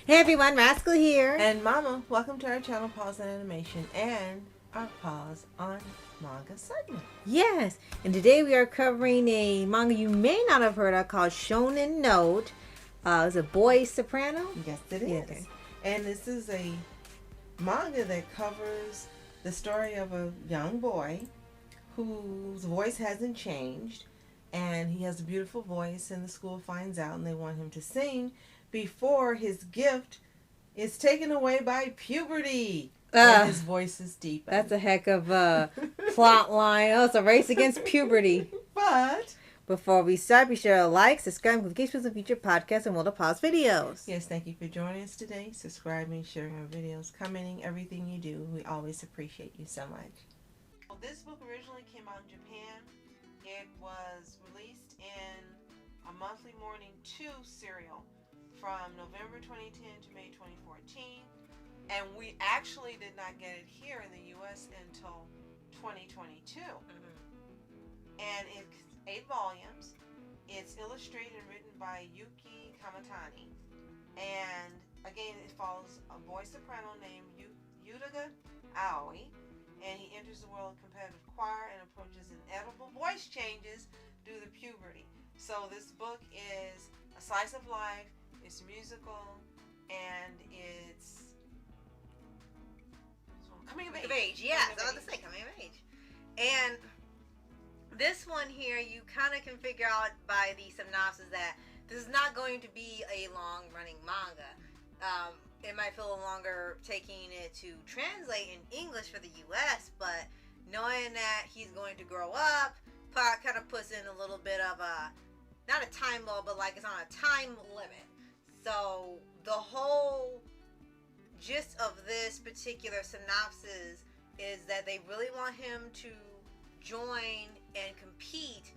Hey everyone, Rascal here. And Mama, welcome to our channel, Paws On Animation, and our Paws On Manga segment. Yes, and today we are covering a manga you may not have heard of called Shonen Note. It's a boy soprano. Yes, it is. Yeah, okay. And this is a manga that covers the story of a young boy whose voice hasn't changed, and he has a beautiful voice, and the school finds out and they want him to sing before his gift is taken away by puberty. And his voice is deep. That's a heck of a plot line. Oh, it's a race against puberty. But before we start, be sure to like, subscribe, and click for future podcasts and we'll pause videos. Yes, thank you for joining us today, subscribing, sharing our videos, commenting, everything you do. We always appreciate you so much. Well, this book originally came out in Japan. It was released in a monthly morning 2 serial from November 2010 to May 2014, and we actually did not get it here in the U.S. until 2022. And it's 8 volumes. It's illustrated and written by Yuki Kamatani, and again it follows a boy soprano named Yuta Aoi, and he enters the world of competitive choir and approaches inevitable voice changes due to puberty. So this book is a slice of life. It's musical, and it's coming of age. Yes, I was about to say coming of age. And this one here, you kind of can figure out by the synopsis that this is not going to be a long-running manga. It might feel longer taking it to translate in English for the U.S., but knowing that he's going to grow up, kind of puts in a little bit of not a time law, but like it's on a time limit. So the whole gist of this particular synopsis is that they really want him to join and compete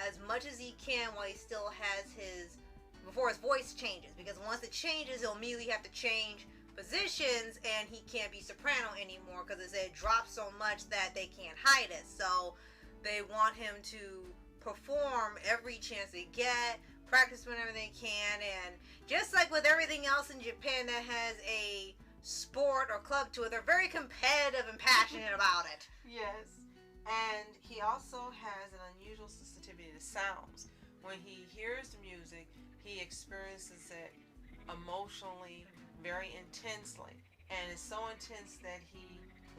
as much as he can while he still has before his voice changes. Because once it changes, he'll immediately have to change positions and he can't be soprano anymore because it drops so much that they can't hide it. So they want him to perform every chance they get, practice whenever they can, and just like with everything else in Japan that has a sport or club to it, they're very competitive and passionate about it. Yes, and he also has an unusual sensitivity to sounds. When he hears the music, he experiences it emotionally, very intensely, and it's so intense that he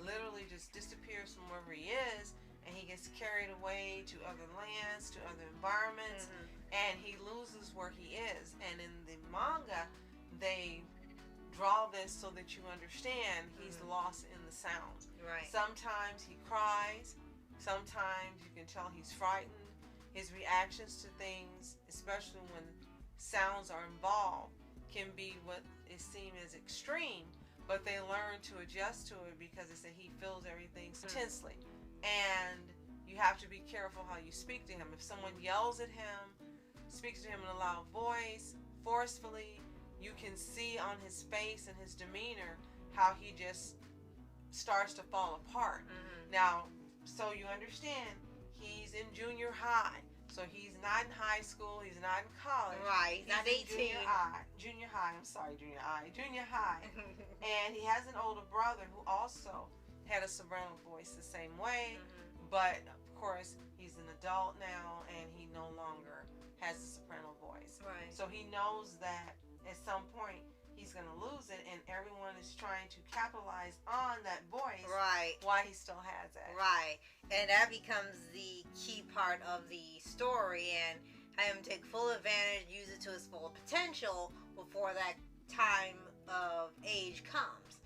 literally just disappears from wherever he is, and he gets carried away to other lands, to other environments, and he loses where he is. And in the manga, they draw this so that you understand he's lost in the sounds. Right. Sometimes he cries, sometimes you can tell he's frightened. His reactions to things, especially when sounds are involved, can be what is seen as extreme, but they learn to adjust to it because they say he feels everything intensely. And you have to be careful how you speak to him. If someone yells at him, speaks to him in a loud voice, forcefully, you can see on his face and his demeanor how he just starts to fall apart. Now, so you understand, he's in junior high. So he's not in high school, he's not in college. Right, he's not 18. Junior high, junior high. And he has an older brother who also had a soprano voice the same way, but of course he's an adult now and he no longer has a soprano voice. Right. So he knows that at some point he's going to lose it, and everyone is trying to capitalize on that voice. Right. While he still has it. Right. And that becomes the key part of the story, and have him take full advantage, use it to its full potential before that time of age comes.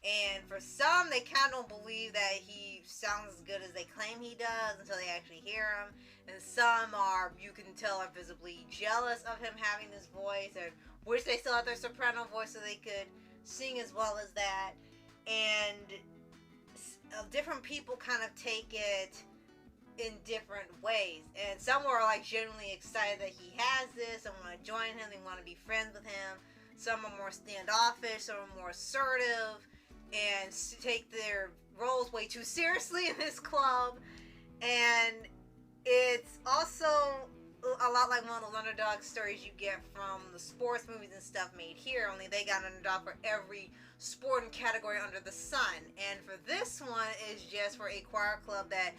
And for some, they kind of don't believe that he sounds as good as they claim he does until they actually hear him. And some are, you can tell, are visibly jealous of him having this voice, and wish they still had their soprano voice so they could sing as well as that. And different people kind of take it in different ways. And some are like genuinely excited that he has this and want to join him, they want to be friends with him. Some are more standoffish, some are more assertive, and take their roles way too seriously in this club. And it's also a lot like one of those underdog stories you get from the sports movies and stuff made here, only they got an underdog for every sport and category under the sun. And for this one, is just for a choir club that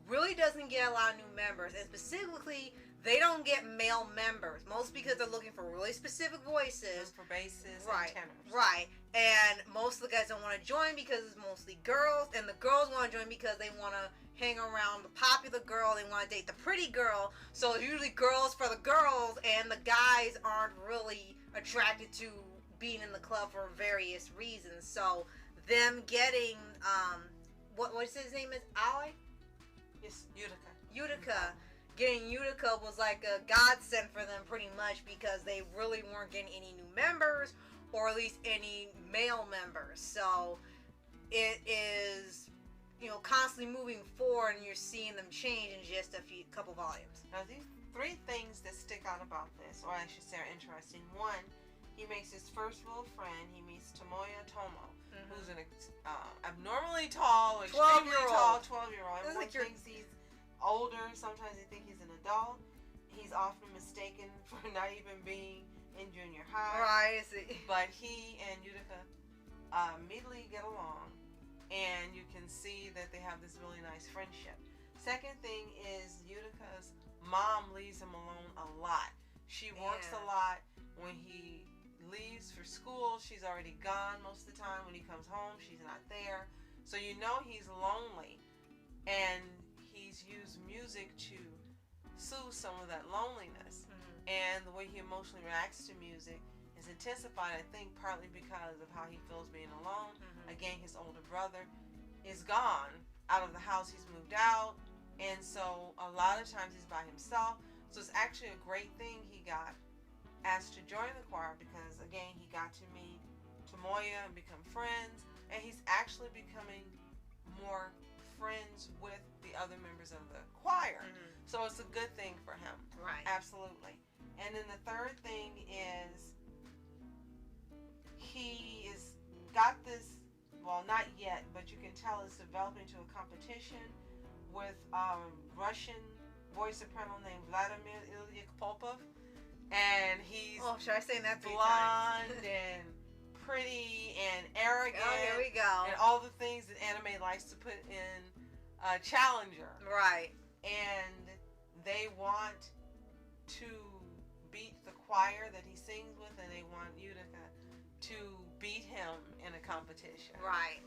really doesn't get a lot of new members, and specifically they don't get male members, most because they're looking for really specific voices, for basses right, and tenors. Right, and most of the guys don't want to join because it's mostly girls, and the girls want to join because they want to hang around the popular girl, they want to date the pretty girl, so it's usually girls for the girls, and the guys aren't really attracted to being in the club for various reasons. So them getting what's his name is Ali? Yes, Utica. Utica. Getting Utica was like a godsend for them pretty much, because they really weren't getting any new members, or at least any male members. So it is, constantly moving forward, and you're seeing them change in just a couple volumes. Now, these 3 things that stick out about this, or I should say are interesting. One, he makes his first little friend. He meets Tomoya Tomo, who's an abnormally tall, extremely tall 12-year-old. Everyone thinks he's older. Sometimes they think he's an adult. He's often mistaken for not even being in junior high. Right. But he and Utica immediately get along, and you can see that they have this really nice friendship. Second thing is Utica's mom leaves him alone a lot. She works a lot. When he leaves for school, she's already gone most of the time. When he comes home, she's not there. So he's lonely, and he's used music to soothe some of that loneliness. And the way he emotionally reacts to music is intensified, I think, partly because of how he feels being alone. Again, his older brother is gone out of the house. He's moved out, and so a lot of times he's by himself. So it's actually a great thing he got asked to join the choir, because again, he got to meet Tomoya and become friends, and he's actually becoming more friends with the other members of the choir. So it's a good thing for him. Right. Absolutely. And then the third thing is he is got this, well, not yet, but you can tell it's developing to a competition with Russian voice soprano named Vladimir Ilyich Popov. And he's should I say that 3 blonde times? and pretty and arrogant. Oh, here we go. And all the things that anime likes to put in a challenger. Right. And they want to beat the choir that he sings with, and they want Utica to beat him in a competition. Right.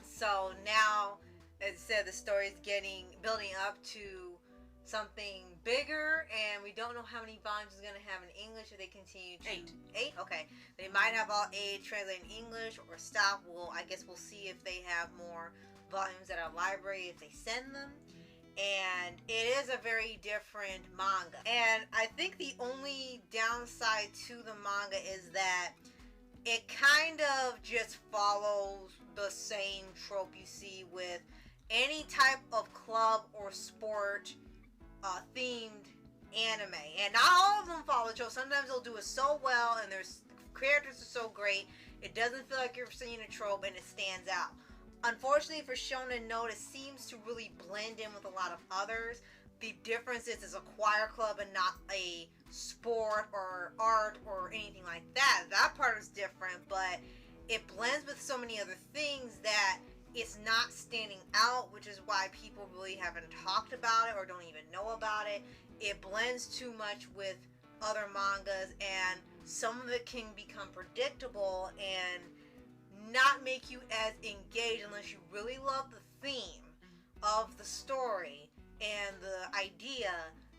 So now, as I said, the story's building up to something bigger, and we don't know how many volumes it's going to have in English if they continue to... 8? Okay. They might have all 8 translated in English or stop. I guess we'll see if they have more volumes at our library if they send them. And it is a very different manga. And I think the only downside to the manga is that it kind of just follows the same trope you see with any type of club or sport themed anime. And not all of them follow the trope. Sometimes they'll do it so well, and their characters are so great, it doesn't feel like you're seeing a trope, and it stands out. Unfortunately for Shonen Note, it seems to really blend in with a lot of others. The difference is it's a choir club and not a sport or art or anything like that. That part is different, but it blends with so many other things that it's not standing out, which is why people really haven't talked about it or don't even know about it. It blends too much with other mangas, and some of it can become predictable and not make you as engaged unless you really love the theme of the story and the idea.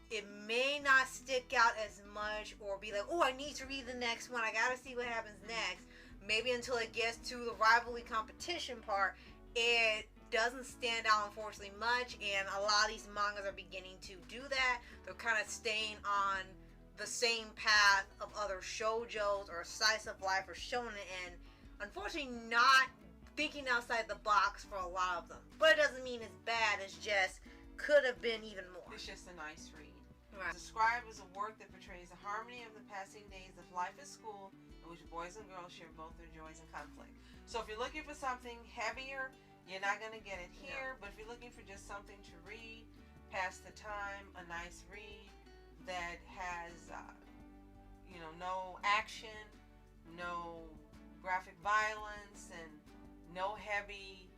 It may not stick out as much or be like, oh, I need to read the next one, I gotta see what happens next. Maybe until it gets to the rivalry competition part, it doesn't stand out, unfortunately, much. And a lot of these mangas are beginning to do that. They're kind of staying on the same path of other shoujos or slice of life or shonen, and unfortunately not thinking outside the box for a lot of them. But it doesn't mean it's bad, it's just could have been even more. It's just a nice read. Right. Described as a work that portrays the harmony of the passing days of life at school, in which boys and girls share both their joys and conflict. So if you're looking for something heavier, you're not going to get it here. No. But if you're looking for just something to read, pass the time, a nice read, that has, no action, no graphic violence, and no heavy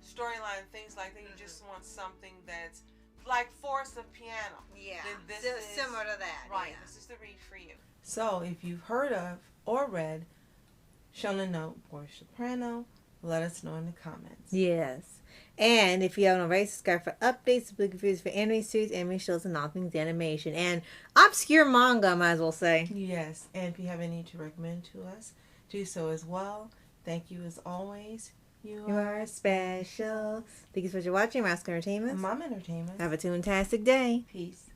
storyline, things like that. You just want something that's like Force of Piano. Yeah, this is is similar to that. Right, Yeah. this is the read for you. So if you've heard of or read Shonen Note or Soprano, let us know in the comments. Yes. And if you haven't already, subscribe for updates, big reviews for anime series, anime shows, and all things animation. And obscure manga, I might as well say. Yes, and if you have any to recommend to us, do so as well. Thank you as always. You are special. Thank you so much for watching Rascal Entertainment. Mom Entertainment. Have a toontastic day. Peace.